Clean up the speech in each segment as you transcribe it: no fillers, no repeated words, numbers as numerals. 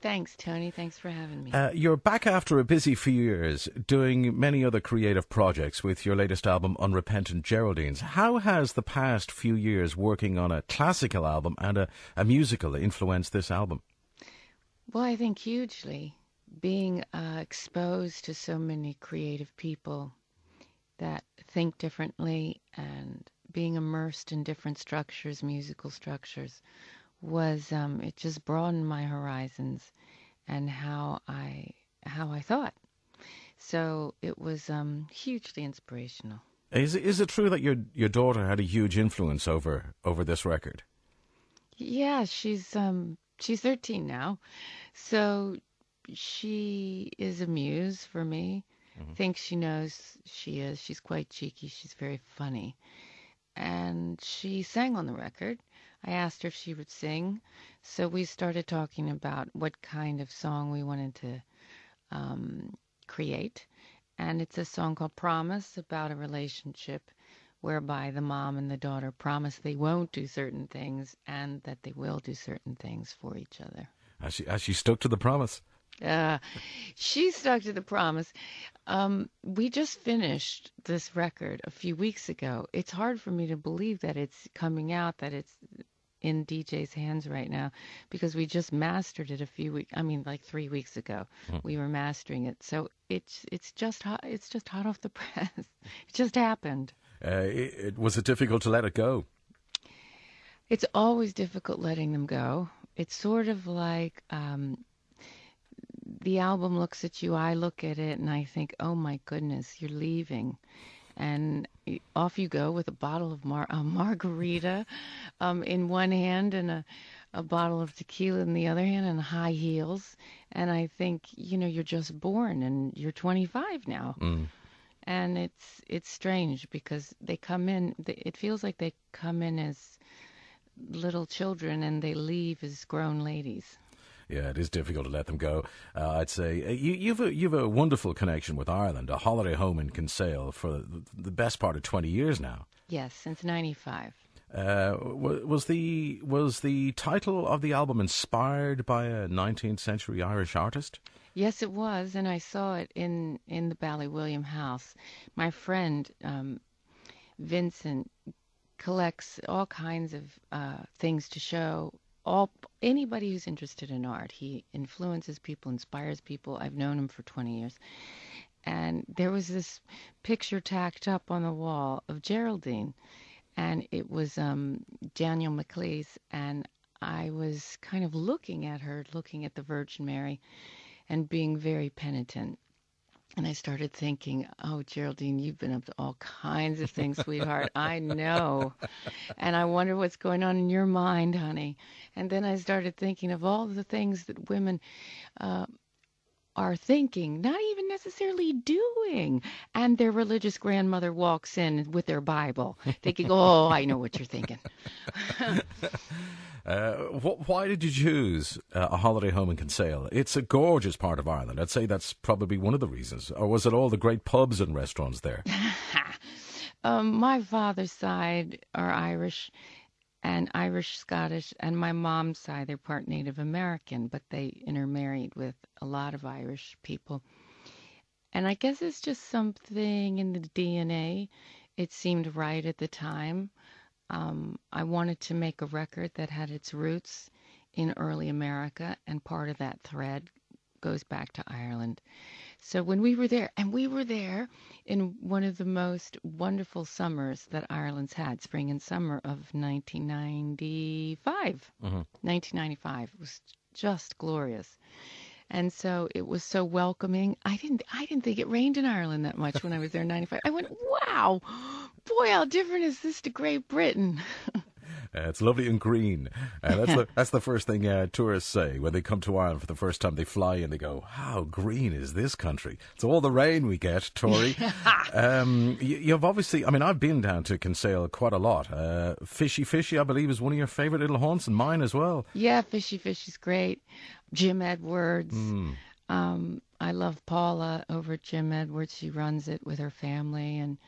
Thanks, Tony. Thanks for having me. You're back after a busy few years doing many other creative projects with your latest album, Unrepentant Geraldines. How has the past few years working on a classical album and a musical influenced this album? Well, I think hugely. Being exposed to so many creative people that think differently and being immersed in different structures, musical structures, was it just broadened my horizons and how I thought. So it was hugely inspirational. Is it true that your daughter had a huge influence over this record? Yeah, she's 13 now, so she is a muse for me. Mm-hmm. Thinks she knows she is. She's quite cheeky. She's very funny, and she sang on the record. I asked her if she would sing, so we started talking about what kind of song we wanted to create. And it's a song called Promise, about a relationship whereby the mom and the daughter promise they won't do certain things and that they will do certain things for each other. Has she stuck to the promise? She stuck to the promise. We just finished this record a few weeks ago. It's hard for me to believe that it's coming out, that it's in DJ's hands right now, because we just mastered it like 3 weeks ago. We were mastering it, so it's just hot. It's just hot off the press. It just happened. Was it difficult to let it go? It's always difficult letting them go. It's sort of like the album looks at you, I look at it, and I think, oh my goodness, you're leaving. And off you go with a bottle of margarita in one hand and a bottle of tequila in the other hand and high heels. And I think, you're just born and you're 25 now. Mm. And it's strange because they come in, it feels like they come in as little children and they leave as grown ladies. Yeah, it is difficult to let them go. I'd say you've a wonderful connection with Ireland, a holiday home in Kinsale for the best part of 20 years now. Yes, since '95. Was the title of the album inspired by a 19th century Irish artist? Yes, it was, and I saw it in the Ballywilliam house. My friend Vincent collects all kinds of things to show. Anybody who's interested in art. He influences people, inspires people. I've known him for 20 years. And there was this picture tacked up on the wall of Geraldine, and it was Daniel McLeese, and I was kind of looking at her, looking at the Virgin Mary, and being very penitent. And I started thinking, oh, Geraldine, you've been up to all kinds of things, sweetheart. I know. And I wonder what's going on in your mind, honey. And then I started thinking of all the things that women are thinking, not even necessarily doing. And their religious grandmother walks in with their Bible, thinking, oh, I know what you're thinking. Why did you choose a holiday home in Kinsale? It's a gorgeous part of Ireland. I'd say that's probably one of the reasons. Or was it all the great pubs and restaurants there? My father's side are Irish and Irish-Scottish, and my mom's side, they're part Native American, but they intermarried with a lot of Irish people. And I guess it's just something in the DNA. It seemed right at the time. I wanted to make a record that had its roots in early America, and part of that thread goes back to Ireland. So when we were there, and we were there in one of the most wonderful summers that Ireland's had, spring and summer of 1995. Mm-hmm. 1995 was just glorious. And so it was so welcoming. I didn't think it rained in Ireland that much when I was there in 95. I went, wow, boy, how different is this to Great Britain? It's lovely and green. That's the first thing tourists say when they come to Ireland for the first time. They fly in, they go, how green is this country? It's all the rain we get, Tori. You've obviously, I've been down to Kinsale quite a lot. Fishy, I believe, is one of your favourite little haunts, and mine as well. Yeah, Fishy's great. Jim Edwards. I love Paula over at Jim Edwards. She runs it with her family, and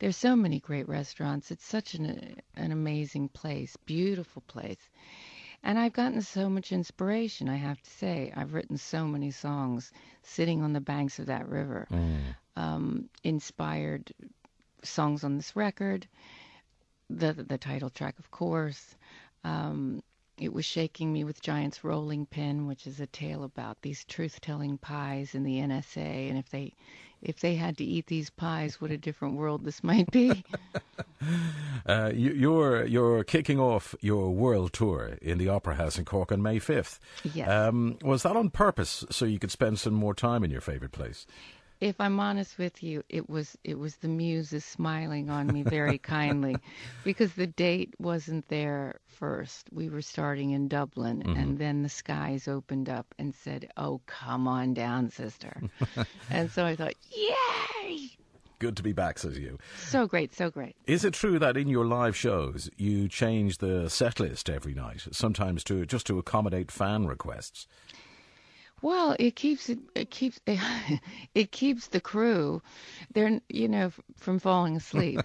there's so many great restaurants. It's such an amazing place, beautiful place. And I've gotten so much inspiration, I have to say. I've written so many songs sitting on the banks of that river, inspired songs on this record, the title track, of course. It was Shaking Me with Giant's Rolling Pin, which is a tale about these truth-telling pies in the NSA, and if they had to eat these pies, what a different world this might be. You're kicking off your world tour in the Opera House in Cork on May 5th. Yes. Was that on purpose so you could spend some more time in your favourite place? If I'm honest with you, it was the muses smiling on me very kindly, because the date wasn't there first. We were starting in Dublin, and then the skies opened up and said, "Oh, come on down, sister." And so I thought, yay! Good to be back, says you. So great, so great. Is it true that in your live shows you change the set list every night, sometimes just to accommodate fan requests? Well, it keeps it keeps the crew, from falling asleep,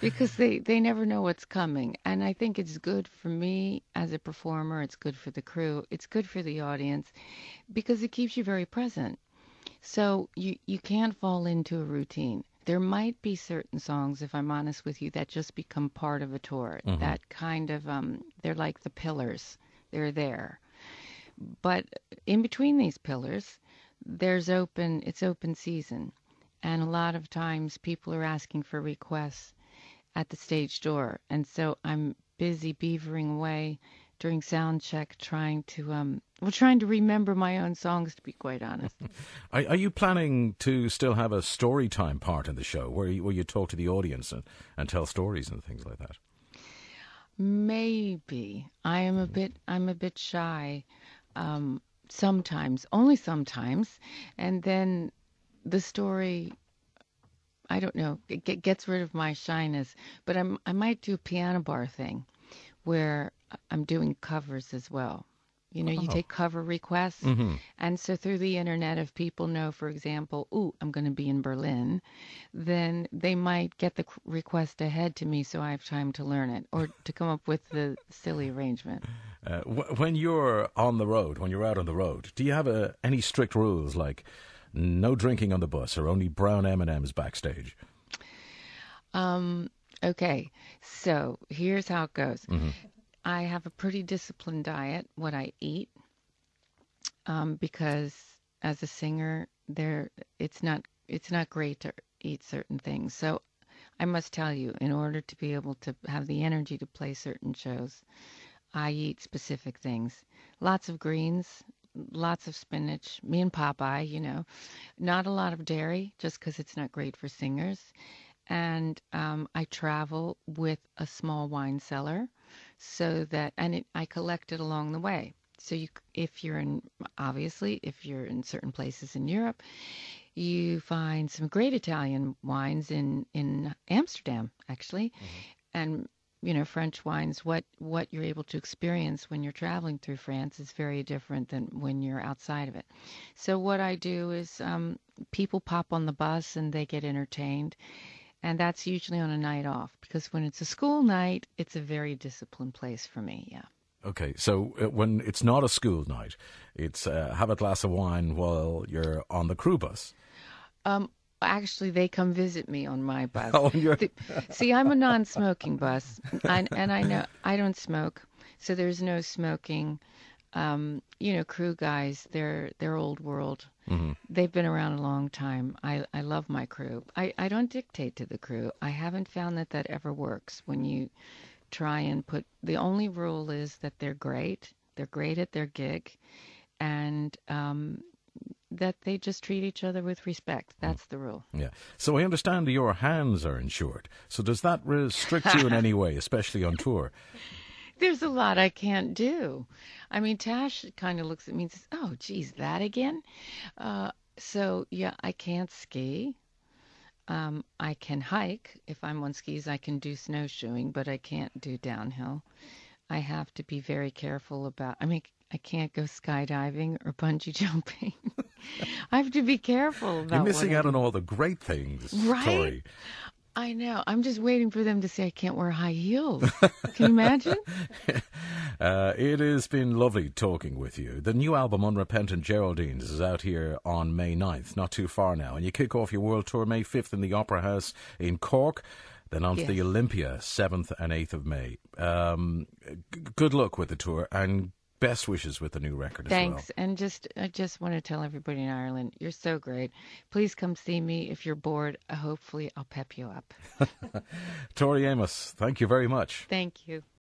because they never know what's coming. And I think it's good for me as a performer. It's good for the crew. It's good for the audience, because it keeps you very present. So you can't fall into a routine. There might be certain songs, if I'm honest with you, that just become part of a tour. That kind of they're like the pillars. They're there. But in between these pillars, it's open season. And a lot of times people are asking for requests at the stage door. And so I'm busy beavering away during sound check trying to remember my own songs, to be quite honest. Are you planning to still have a story time part in the show where you talk to the audience and tell stories and things like that? Maybe. I'm a bit shy. Sometimes, only sometimes, and then the story, I don't know, it gets rid of my shyness, but I might do a piano bar thing where I'm doing covers as well. You take cover requests, and so through the internet, if people know, for example, I'm going to be in Berlin, then they might get the request ahead to me so I have time to learn it, or to come up with the silly arrangement. When you're on the road, when you're out on the road, do you have any strict rules, like no drinking on the bus or only brown M&Ms backstage? Okay, so here's how it goes. I have a pretty disciplined diet, what I eat, because as a singer, it's not great to eat certain things. So I must tell you, in order to be able to have the energy to play certain shows, I eat specific things. Lots of greens, lots of spinach, me and Popeye, not a lot of dairy, just because it's not great for singers. And I travel with a small wine cellar, so that, I collect it along the way. So if you're in certain places in Europe, you find some great Italian wines in Amsterdam, actually, and French wines. What you're able to experience when you're traveling through France is very different than when you're outside of it. So what I do is people pop on the bus and they get entertained. And that's usually on a night off, because when it's a school night, it's a very disciplined place for me, yeah. Okay, so when it's not a school night, it's have a glass of wine while you're on the crew bus. Actually, they come visit me on my bus. Oh, See, I'm a non-smoking bus, and I know I don't smoke, so there's no smoking. Crew guys, they're old world. They've been around a long time. I love my crew. I don't dictate to the crew. I haven't found that ever works when you try and the only rule is that they're great. They're great at their gig, and that they just treat each other with respect. That's the rule. Yeah. So I understand your hands are insured. So does that restrict you in any way, especially on tour? There's a lot I can't do. I mean, Tash kind of looks at me and says, "Oh, geez, that again?" So, yeah, I can't ski. I can hike. If I'm on skis, I can do snowshoeing, but I can't do downhill. I have to be very careful I can't go skydiving or bungee jumping. I have to be careful about You're missing out on all the great things, right? Tori. I know. I'm just waiting for them to say I can't wear high heels. Can you imagine? It has been lovely talking with you. The new album, Unrepentant Geraldines, is out here on May 9th, not too far now. And you kick off your world tour May 5th in the Opera House in Cork, then on to the Olympia, 7th and 8th of May. Good luck with the tour, and best wishes with the new record as well. Thanks. And I just want to tell everybody in Ireland, you're so great. Please come see me. If you're bored, hopefully I'll pep you up. Tori Amos, thank you very much. Thank you.